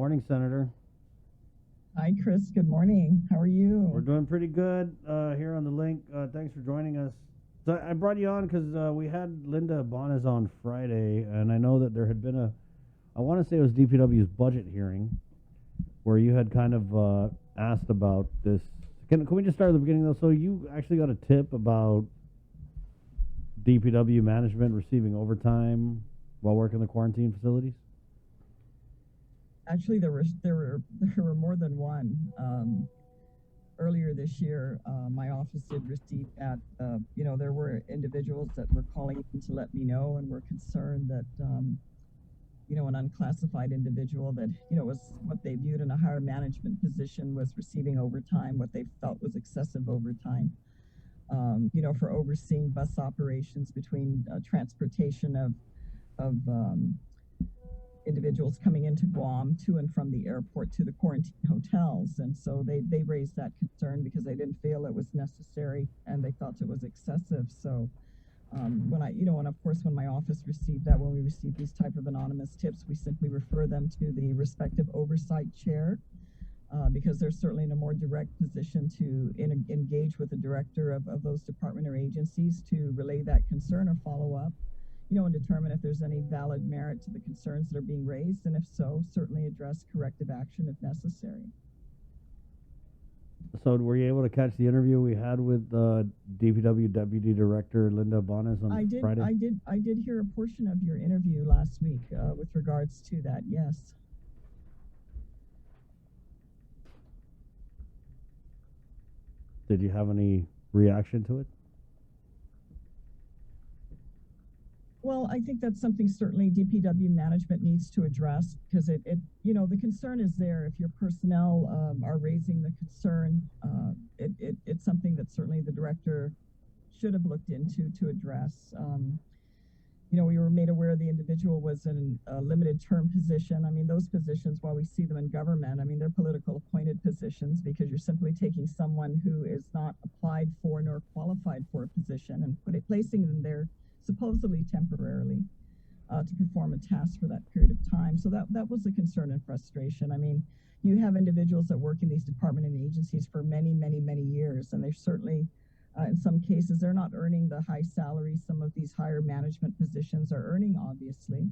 morning, Senator. Hi, Chris. Good morning. How are We're you? doing pretty good here on the link. Thanks for joining us. So I brought you on because we had Linda Bonas on Friday, and I know that there had been I want to say it was DPW's budget hearing, where you had kind of asked about this. Can we just start at the beginning, though? So you actually got a tip about DPW management receiving overtime while working the quarantine facilities? Actually, there were more than one. Earlier this year, my office did receive that. There were individuals that were calling in to let me know and were concerned that an unclassified individual that was what they viewed in a higher management position was receiving overtime, what they felt was excessive overtime. For overseeing bus operations between transportation of individuals coming into Guam to and from the airport to the quarantine hotels. And so they raised that concern because they didn't feel it was necessary and they felt it was excessive. So and of course, when my office received that, when we receive these type of anonymous tips, we simply refer them to the respective oversight chair. Because they're certainly in a more direct position to engage with the director of those department or agencies to relay that concern or follow up, and determine if there's any valid merit to the concerns that are being raised, and if so, certainly address corrective action if necessary. So were you able to catch the interview we had with DPW Deputy Director Linda Bonas on Friday? I did hear a portion of your interview last week with regards to that, yes. Did you have any reaction to it? Well, I think that's something certainly DPW management needs to address because the concern is there. If your personnel are raising the concern, it's something that certainly the director should have looked into to address. We were made aware the individual was in a limited term position. I mean, those positions, while we see them in government, I mean, they're political appointed positions because you're simply taking someone who is not applied for nor qualified for a position and placing them there supposedly temporarily to perform a task for that period of time. So that was a concern and frustration. I mean, you have individuals that work in these department and agencies for many, many, many years, and they're certainly in some cases, they're not earning the high salaries some of these higher management positions are earning, obviously.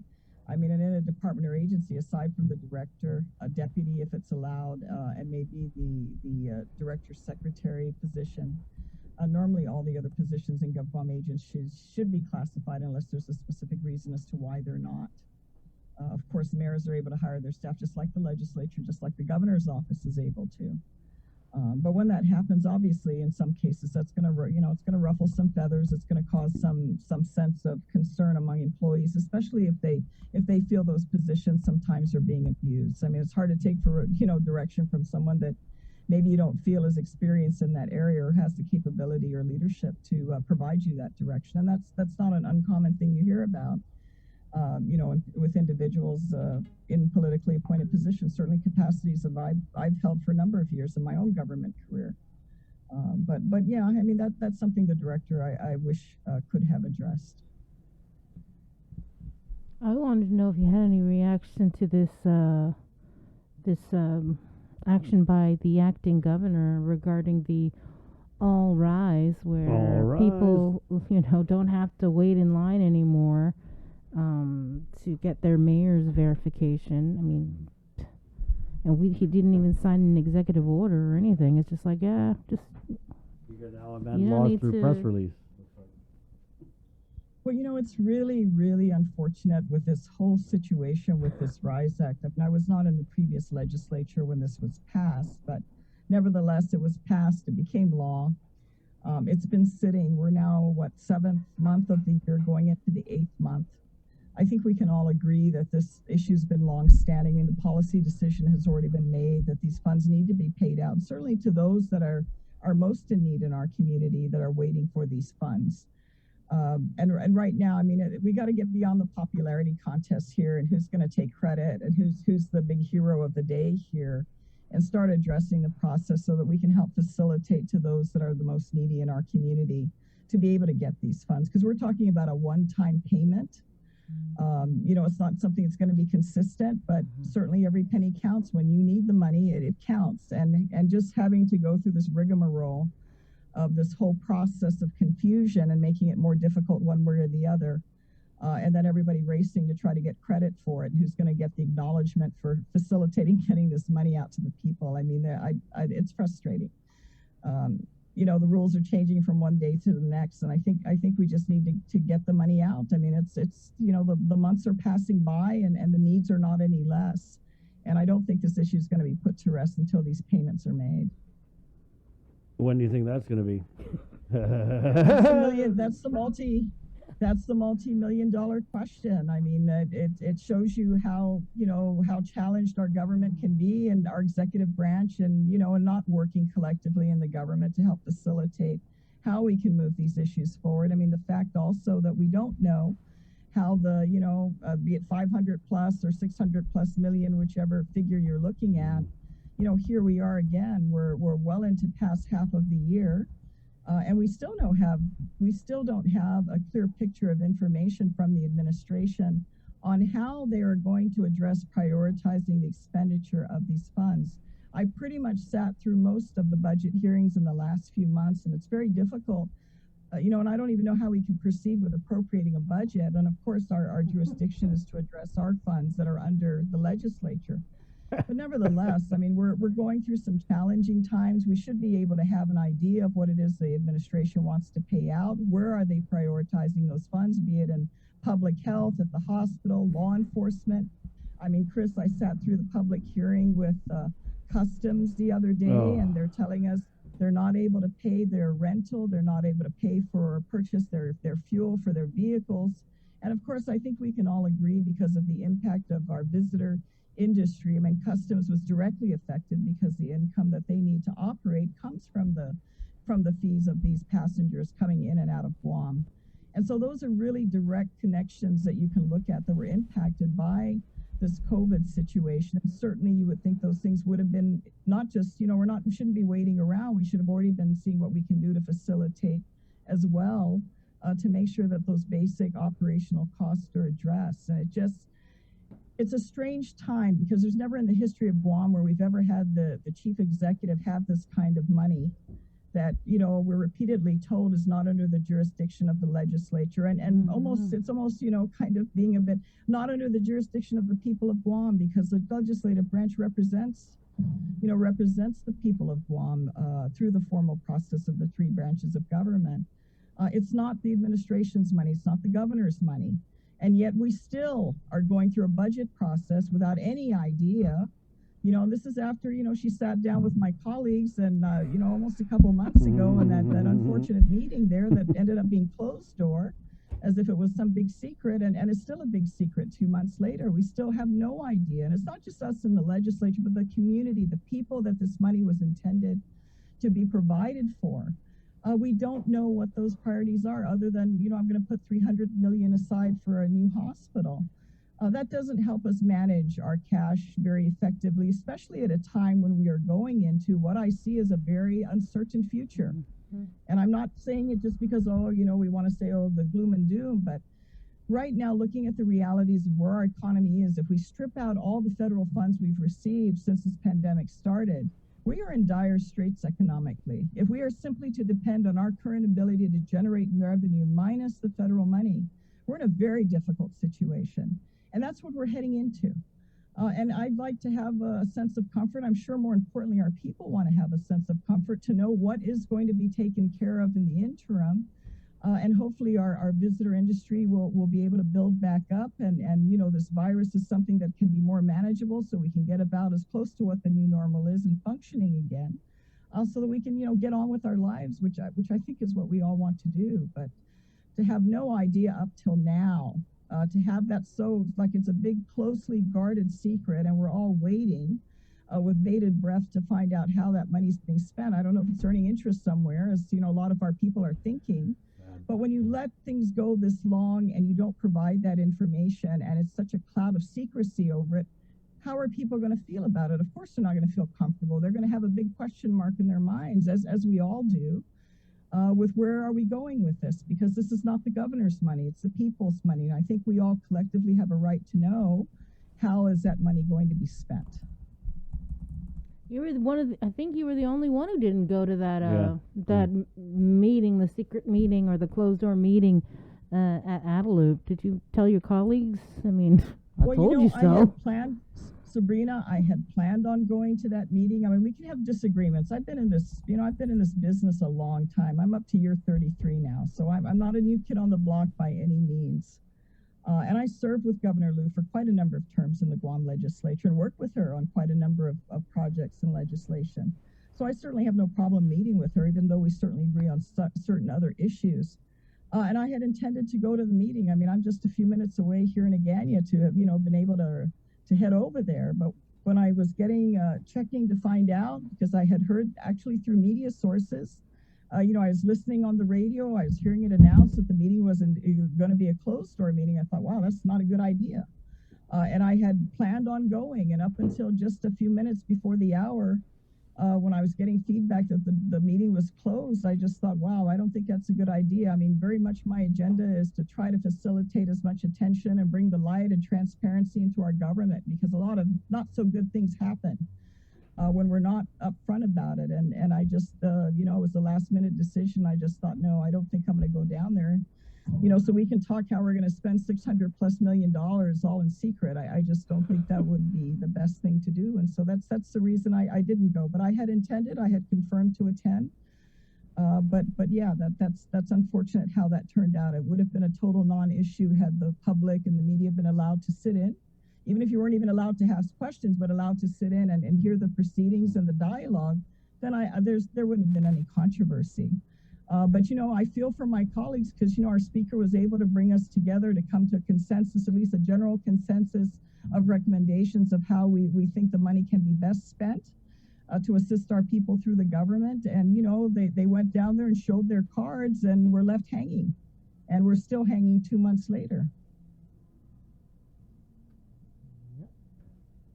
I mean, and in a department or agency, aside from the director, a deputy, if it's allowed, and maybe the director secretary position, normally all the other positions in GovCom agencies should be classified unless there's a specific reason as to why they're not. Of course, mayors are able to hire their staff just like the legislature, just like the governor's office is able to. But when that happens, obviously, in some cases, that's going to, it's going to ruffle some feathers. It's going to cause some sense of concern among employees, especially if they feel those positions sometimes are being abused. I mean, it's hard to take for direction from someone that maybe you don't feel is experienced in that area or has the capability or leadership to provide you that direction. And that's not an uncommon thing you hear about. With individuals in politically appointed positions, certainly capacities that I've held for a number of years in my own government career. But yeah, I mean, that's something the director I wish could have addressed. I wanted to know if you had any reaction to this action by the acting governor regarding the All Rise, where people, don't have to wait in line anymore to get their mayor's verification. I mean, and he didn't even sign an executive order or anything. It's just like, you get Alabama laws through press release. Well, it's really, really unfortunate with this whole situation with this RISE Act. I mean, I was not in the previous legislature when this was passed, but nevertheless, it was passed. It became law. It's been sitting. We're now, 7th month of the year, going into the 8th month. I think we can all agree that this issue's been long-standing. I mean, the policy decision has already been made that these funds need to be paid out, certainly to those that are most in need in our community that are waiting for these funds. And right now, I mean, we got to get beyond the popularity contest here and who's going to take credit and who's the big hero of the day here, and start addressing the process so that we can help facilitate to those that are the most needy in our community to be able to get these funds. Because we're talking about a one-time payment. It's not something that's going to be consistent, but certainly every penny counts. When you need the money, it counts. And just having to go through this rigmarole of this whole process of confusion and making it more difficult one way or the other, and then everybody racing to try to get credit for it, who's going to get the acknowledgement for facilitating getting this money out to the people. I mean, it's frustrating. The rules are changing from one day to the next, and I think we just need to get the money out. I mean, it's the months are passing by, and the needs are not any less. And I don't think this issue is going to be put to rest until these payments are made. When do you think that's going to be? That's the multi-million-dollar question. I mean, it shows you how challenged our government can be, and our executive branch, and not working collectively in the government to help facilitate how we can move these issues forward. I mean, the fact also that we don't know how the, be it 500 plus or 600 plus million, whichever figure you're looking at, here we are again, we're well into past half of the year. And we still don't have a clear picture of information from the administration on how they are going to address prioritizing the expenditure of these funds. I pretty much sat through most of the budget hearings in the last few months, and it's very difficult, and I don't even know how we can proceed with appropriating a budget. And of course, our jurisdiction is to address our funds that are under the legislature. But nevertheless, I mean, we're going through some challenging times. We should be able to have an idea of what it is the administration wants to pay out. Where are they prioritizing those funds, be it in public health, at the hospital, law enforcement? I mean, Chris, I sat through the public hearing with Customs the other day, and they're telling us they're not able to pay their rental. They're not able to pay for or purchase their fuel for their vehicles. And of course, I think we can all agree, because of the impact of our visitor industry. I mean, Customs was directly affected because the income that they need to operate comes from the fees of these passengers coming in and out of Guam. And so those are really direct connections that you can look at that were impacted by this COVID situation. And certainly you would think those things would have been not just, we shouldn't be waiting around. We should have already been seeing what we can do to facilitate as well, to make sure that those basic operational costs are addressed. And it's a strange time, because there's never in the history of Guam where we've ever had the chief executive have this kind of money that, we're repeatedly told is not under the jurisdiction of the legislature, and it's almost, kind of being a bit not under the jurisdiction of the people of Guam, because the legislative branch represents the people of Guam through the formal process of the three branches of government. It's not the administration's money, it's not the governor's money. And yet we still are going through a budget process without any idea. This is after, she sat down with my colleagues and, almost a couple months ago, and that unfortunate meeting there that ended up being closed door, as if it was some big secret, and it's still a big secret 2 months later. We still have no idea. And it's not just us in the legislature, but the community, the people that this money was intended to be provided for. We don't know what those priorities are, other than, I'm going to put $300 million aside for a new hospital. That doesn't help us manage our cash very effectively, especially at a time when we are going into what I see as a very uncertain future. Mm-hmm. And I'm not saying it just because, we want to say, the gloom and doom, but right now, looking at the realities of where our economy is, if we strip out all the federal funds we've received since this pandemic started, we are in dire straits economically. If we are simply to depend on our current ability to generate revenue minus the federal money, we're in a very difficult situation. And that's what we're heading into. And I'd like to have a sense of comfort. I'm sure more importantly, our people want to have a sense of comfort to know what is going to be taken care of in the interim. And hopefully our visitor industry will be able to build back up. And this virus is something that can be more manageable, so we can get about as close to what the new normal is and functioning again, so that we can, get on with our lives, which I think is what we all want to do. But to have no idea up till now, to have that so like it's a big, closely guarded secret, and we're all waiting with bated breath to find out how that money's being spent. I don't know if it's earning interest somewhere, as a lot of our people are thinking. But when you let things go this long and you don't provide that information, and it's such a cloud of secrecy over it, how are people going to feel about it? Of course, they're not going to feel comfortable. They're going to have a big question mark in their minds, as we all do. with where are we going with this? Because this is not the governor's money, it's the people's money. And I think we all collectively have a right to know, how is that money going to be spent? You were I think you were the only one who didn't go to that Yeah. meeting, the secret meeting or the closed door meeting at Adelup. Did you tell your colleagues? I mean, I Well, told you I so. had planned, Sabrina, I had planned on going to that meeting. I mean, we can have disagreements. I've been in this, I've been in this business a long time. I'm up to year 33 now, so I'm not a new kid on the block by any means. And I served with Governor Liu for quite a number of terms in the Guam legislature and worked with her on quite a number of projects and legislation. So I certainly have no problem meeting with her, even though we certainly agree on certain other issues. And I had intended to go to the meeting. I mean, I'm just a few minutes away here in Agania to have, been able to head over there. But when I was checking to find out, because I had heard actually through media sources, I was listening on the radio. I was hearing it announced that the meeting was going to be a closed door meeting. I thought, wow, that's not a good idea. And I had planned on going. And up until just a few minutes before the hour, when I was getting feedback that the meeting was closed, I just thought, wow, I don't think that's a good idea. I mean, very much my agenda is to try to facilitate as much attention and bring the light and transparency into our government, because a lot of not so good things happen when we're not upfront about it. And I just, it was a last minute decision. I just thought, no, I don't think I'm going to go down there. So we can talk how we're going to spend $600+ million all in secret. I just don't think that would be the best thing to do. And so that's the reason I didn't go. But I had intended, I had confirmed to attend. But yeah, that's unfortunate how that turned out. It would have been a total non-issue had the public and the media been allowed to sit in. Even if you weren't even allowed to ask questions, but allowed to sit in and hear the proceedings and the dialogue, then there wouldn't have been any controversy. But, I feel for my colleagues because, our speaker was able to bring us together to come to a consensus, at least a general consensus of recommendations of how we think the money can be best spent to assist our people through the government. And, they went down there and showed their cards and were left hanging. And we're still hanging 2 months later.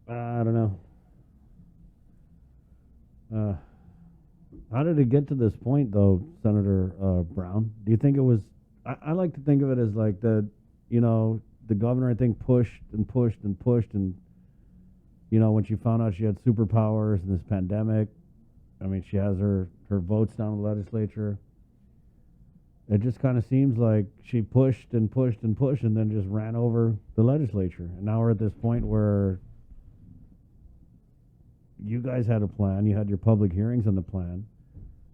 I don't know. How did it get to this point, though, Senator Brown? Do you think it was? I like to think of it as like the governor, I think, pushed and pushed and pushed, and when she found out she had superpowers in this pandemic, I mean, she has her votes down in the legislature. It just kind of seems like she pushed and pushed and pushed, and then just ran over the legislature. And now we're at this point where you guys had a plan. You had your public hearings on the plan.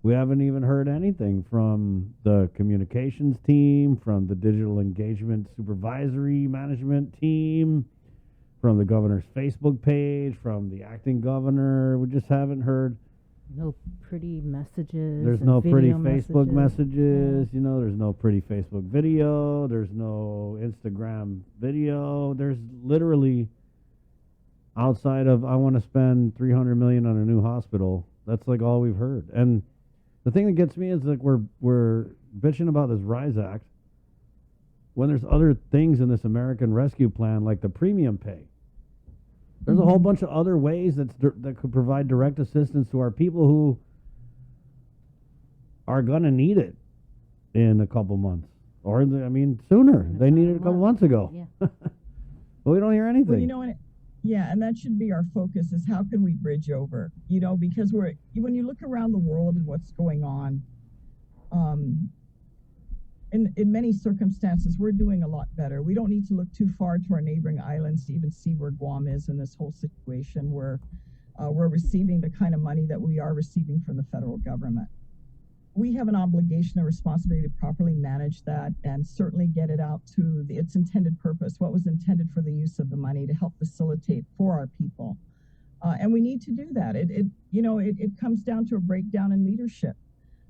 We haven't even heard anything from the communications team, from the digital engagement supervisory management team, from the governor's Facebook page, from the acting governor. We just haven't heard. No pretty messages. There's no pretty Facebook messages. Yeah. There's no pretty Facebook video. There's no Instagram video. There's literally, outside of, I want to spend $300 million on a new hospital, that's like all we've heard. And the thing that gets me is like we're bitching about this RISE Act when there's other things in this American Rescue Plan, like the premium pay. There's a whole bunch of other ways that could provide direct assistance to our people who are going to need it in a couple months. Or, sooner. They needed it a couple months ago. Yeah. But we don't hear anything. Well, yeah, and that should be our focus, is how can we bridge over, because when you look around the world and what's going on, in many circumstances, we're doing a lot better. We don't need to look too far to our neighboring islands to even see where Guam is in this whole situation, where we're receiving the kind of money that we are receiving from the federal government. We have an obligation and responsibility to properly manage that and certainly get it out to its intended purpose, what was intended for the use of the money to help facilitate for our people. And we need to do that. It comes down to a breakdown in leadership.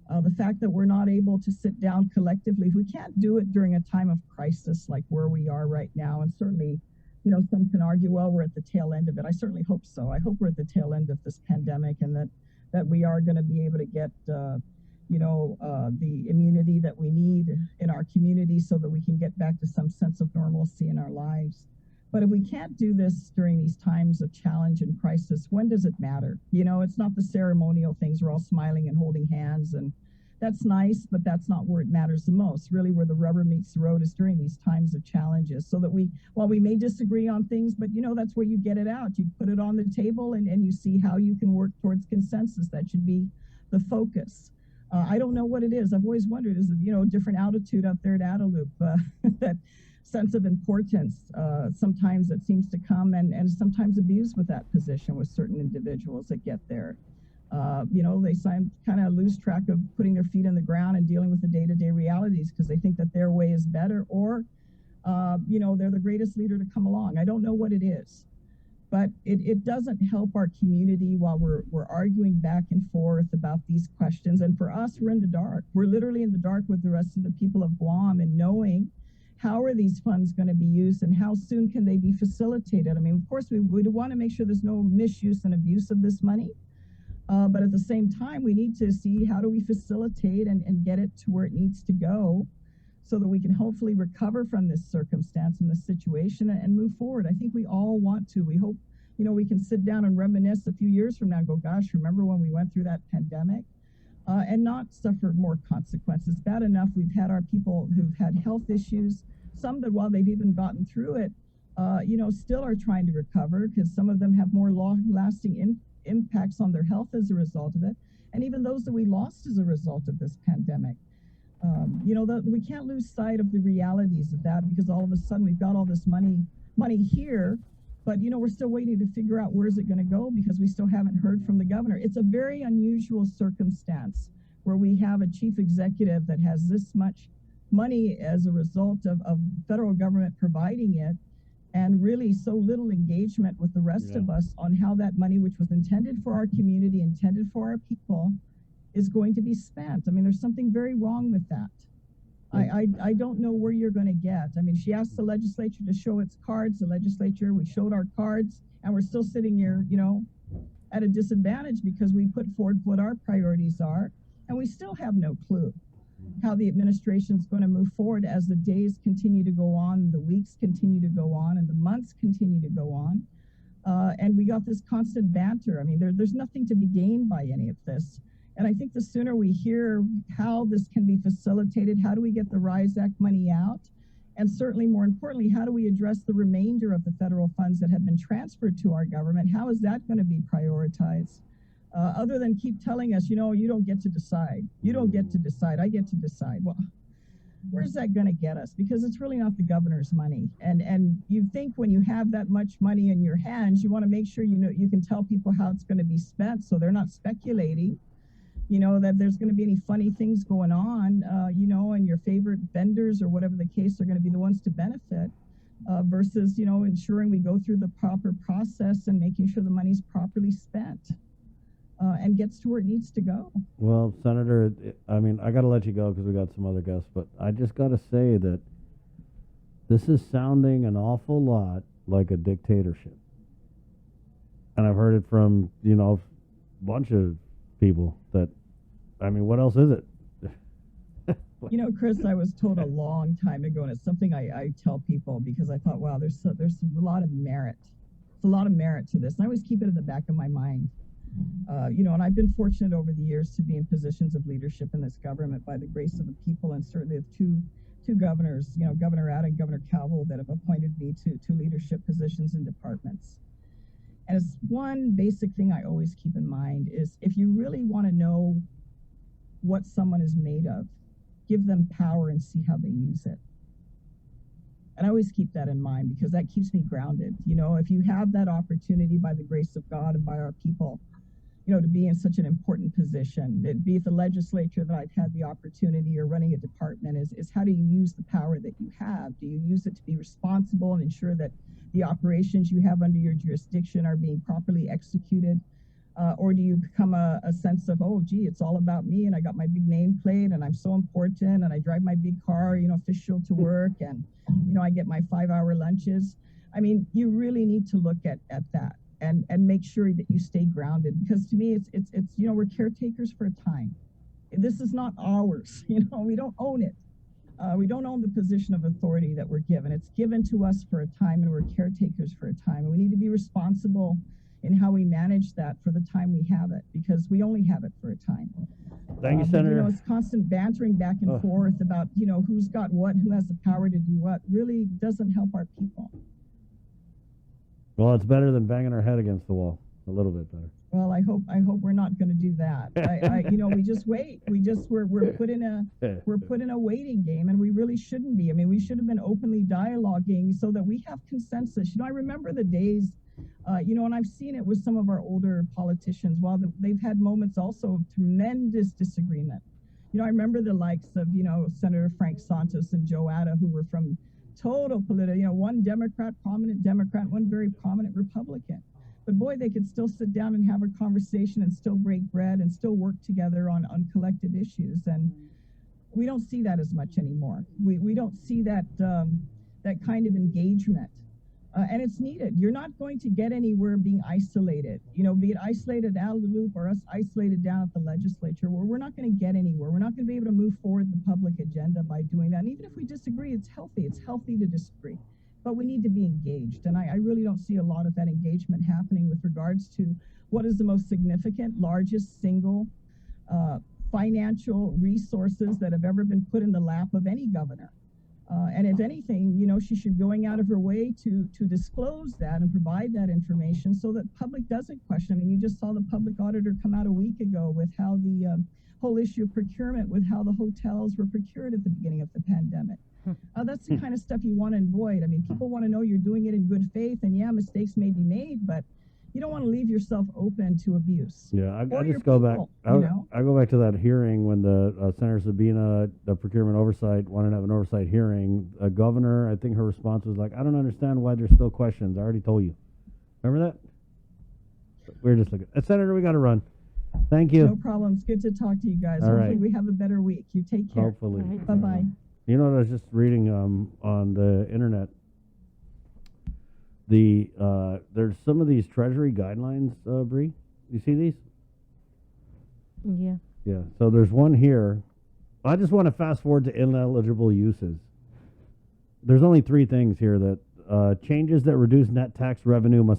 The fact that we're not able to sit down collectively, if we can't do it during a time of crisis like where we are right now, and certainly, some can argue, well, we're at the tail end of it. I certainly hope so. I hope we're at the tail end of this pandemic, and that we are going to be able to get the immunity that we need in our community so that we can get back to some sense of normalcy in our lives. But if we can't do this during these times of challenge and crisis, when does it matter? It's not the ceremonial things. We're all smiling and holding hands and That's nice, but that's not where it matters the most. Really, where the rubber meets the road is during these times of challenges. So that while we may disagree on things, but that's where you get it out. You put it on the table and you see how you can work towards consensus. That should be the focus. I don't know what it is. I've always wondered, is it, a different altitude up there at Adaloop, that sense of importance sometimes that seems to come and sometimes abused with that position with certain individuals that get there. They kind of lose track of putting their feet in the ground and dealing with the day-to-day realities because they think that their way is better, or, they're the greatest leader to come along. I don't know what it is, but it doesn't help our community while we're arguing back and forth about these questions. And for us, we're in the dark. We're literally in the dark with the rest of the people of Guam, and knowing how are these funds going to be used and how soon can they be facilitated. I mean, of course, we want to make sure there's no misuse and abuse of this money. But at the same time, we need to see how do we facilitate and get it to where it needs to go so that we can hopefully recover from this circumstance and this situation and move forward. I think we all want to. We hope, we can sit down and reminisce a few years from now and go, gosh, remember when we went through that pandemic? And not suffer more consequences. Bad enough we've had our people who've had health issues, some that while they've even gotten through it, still are trying to recover because some of them have more long-lasting impacts on their health as a result of it, and even those that we lost as a result of this pandemic. We can't lose sight of the realities of that because all of a sudden we've got all this money here, but we're still waiting to figure out where is it going to go because we still haven't heard from the governor. It's a very unusual circumstance where we have a chief executive that has this much money as a result of federal government providing it, and really so little engagement with the rest of us on how that money, which was intended for our community, intended for our people, is going to be spent. I mean, there's something very wrong with that. I don't know where you're going to get. I mean, she asked the legislature to show its cards. The legislature, we showed our cards, and we're still sitting here, at a disadvantage because we put forward what our priorities are, and we still have no clue how the administration is going to move forward as the days continue to go on, the weeks continue to go on, and the months continue to go on. And we got this constant banter. I mean, there's nothing to be gained by any of this. And I think the sooner we hear how this can be facilitated, how do we get the RISE Act money out? And certainly more importantly, how do we address the remainder of the federal funds that have been transferred to our government? How is that going to be prioritized? Other than keep telling us, you don't get to decide. You don't get to decide. I get to decide. Well, where's that going to get us? Because it's really not the governor's money. And you think when you have that much money in your hands, you want to make sure you can tell people how it's going to be spent so they're not speculating, that there's going to be any funny things going on, and your favorite vendors or whatever the case are going to be the ones to benefit. Versus, ensuring we go through the proper process and making sure the money's properly spent. And gets to where it needs to go. Well, Senator, I got to let you go because we got some other guests, but I just got to say that this is sounding an awful lot like a dictatorship. And I've heard it from, a bunch of people that, what else is it? Chris, I was told a long time ago, and it's something I tell people because I thought, wow, there's a lot of merit. There's a lot of merit to this. And I always keep it in the back of my mind. And I've been fortunate over the years to be in positions of leadership in this government by the grace of the people, and certainly the two governors, Governor Add and Governor Calvo, that have appointed me to leadership positions in departments. And it's one basic thing I always keep in mind is if you really want to know what someone is made of, give them power and see how they use it. And I always keep that in mind because that keeps me grounded. If you have that opportunity by the grace of God and by our people, to be in such an important position, be it the legislature that I've had the opportunity or running a department, is how do you use the power that you have? Do you use it to be responsible and ensure that the operations you have under your jurisdiction are being properly executed? Or do you become a sense of, oh, gee, it's all about me and I got my big nameplate and I'm so important and I drive my big car, official to work and, I get my 5-hour lunches. You really need to look at that and make sure that you stay grounded because to me, it's we're caretakers for a time. This is not ours. We don't own it. We don't own the position of authority that we're given. It's given to us for a time and we're caretakers for a time. And we need to be responsible in how we manage that for the time we have it, because we only have it for a time. Thank you, Senator. It's constant bantering back and forth about, who's got what, who has the power to do what, really doesn't help our people. Well, it's better than banging our head against the wall. A little bit better. Well, I hope we're not going to do that. We just wait. We're put in a waiting game, and we really shouldn't be. I mean, we should have been openly dialoguing so that we have consensus. I remember the days, and I've seen it with some of our older politicians. While they've had moments also of tremendous disagreement. I remember the likes of Senator Frank Santos and Joe Ada, who were from total political. One prominent Democrat, one very prominent Republican. But boy, they could still sit down and have a conversation and still break bread and still work together on collective issues. And we don't see that as much anymore. We don't see that that kind of engagement. And it's needed. You're not going to get anywhere being isolated, be it isolated out of the loop or us isolated down at the legislature, where we're not going to get anywhere. We're not going to be able to move forward the public agenda by doing that. And even if we disagree, it's healthy. It's healthy to disagree. But we need to be engaged. And I really don't see a lot of that engagement happening with regards to what is the most significant, largest single financial resources that have ever been put in the lap of any governor. And if anything, she should be going out of her way to disclose that and provide that information so that public doesn't question. I mean, you just saw the public auditor come out a week ago with how the whole issue of procurement, with how the hotels were procured at the beginning of the pandemic. That's the kind of stuff you want to avoid. I mean, people want to know you're doing it in good faith, and mistakes may be made, but you don't want to leave yourself open to abuse. Yeah, I just go back. I go back to that hearing when the Senator Sabina, the procurement oversight, wanted to have an oversight hearing. A governor, I think her response was like, "I don't understand why there's still questions. I already told you." Remember that? We were just looking. Senator, we got to run. Thank you. No problem. It's good to talk to you guys. All Hopefully right. We have a better week. You take care. Hopefully. Right. Bye-bye. You know what I was just reading on the internet? There's some of these Treasury guidelines, Bree. You see these? Yeah. Yeah. So there's one here. I just want to fast forward to ineligible uses. There's only 3 things here that changes that reduce net tax revenue must